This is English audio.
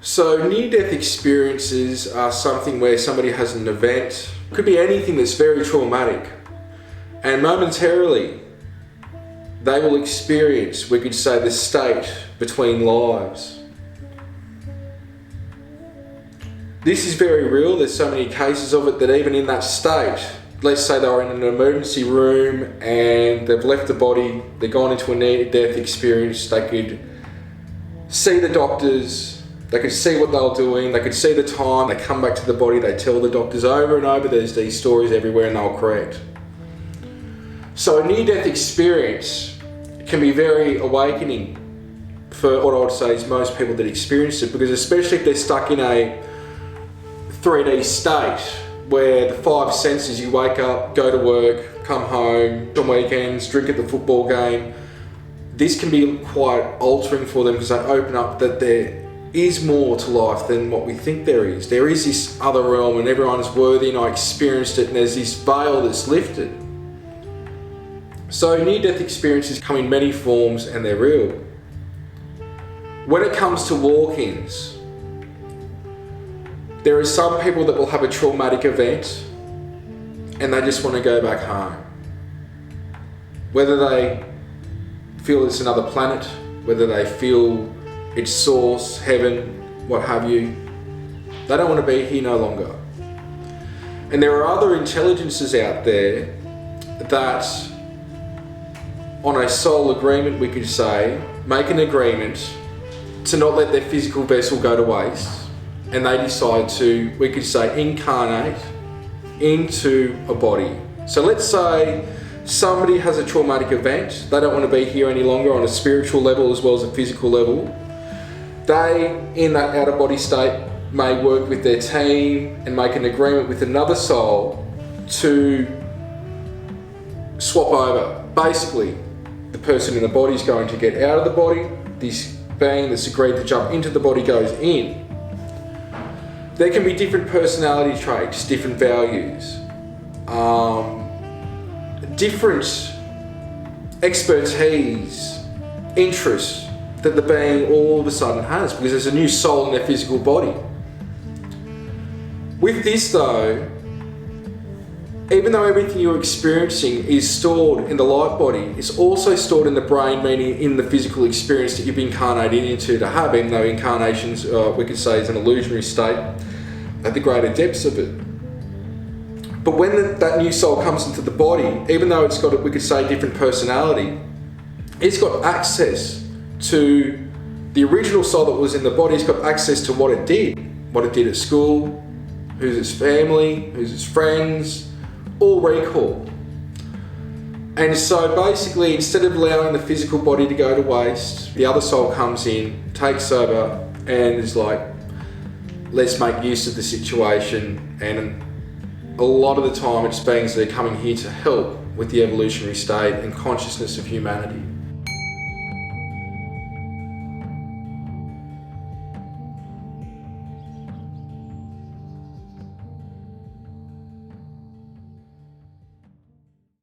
So near-death experiences are something where somebody has an event, it could be anything that's very traumatic, and momentarily they will experience, we could say, the state between lives. This is very real. There's so many cases of it that even in that state, let's say they're in an emergency room and they've left the body, they've gone into a near-death experience, they could see the doctors, they could see what they were doing, they could see the time, they come back to the body, they tell the doctors over and over, there's these stories everywhere and they'll correct. So a near-death experience can be very awakening for what I would say is most people that experience it, because especially if they're stuck in a 3D state where the five senses, you wake up, go to work, come home, on weekends, drink at the football game, this can be quite altering for them because they open up that there is more to life than what we think there is. There is this other realm and everyone is worthy, and I experienced it, and there's this veil that's lifted. So near-death experiences come in many forms and they're real. When it comes to walk-ins, there are some people that will have a traumatic event and they just want to go back home. Whether they feel it's another planet, whether they feel it's source, heaven, what have you, they don't want to be here no longer. And there are other intelligences out there that, on a soul agreement, we could say, make an agreement to not let their physical vessel go to waste. And they decide to, we could say, incarnate into a body. So let's say somebody has a traumatic event, they don't want to be here any longer on a spiritual level as well as a physical level. They, in that outer body state, may work with their team and make an agreement with another soul to swap over. Basically, the person in the body is going to get out of the body, this being that's agreed to jump into the body goes in. There can be different personality traits, different values, different expertise, interests that the being all of a sudden has, because there's a new soul in their physical body. With this though, even though everything you're experiencing is stored in the light body, it's also stored in the brain, meaning in the physical experience that you've incarnated into to have, even though incarnations, we could say, is an illusionary state at the greater depths of it. But when that new soul comes into the body, even though it's got, we could say, different personality, it's got access to the original soul that was in the body. It's got access to what it did at school, who's its family, who's its friends, all recall. And so basically, instead of allowing the physical body to go to waste, the other soul comes in, takes over, and is like, let's make use of the situation. And a lot of the time it's beings that are coming here to help with the evolutionary state and consciousness of humanity.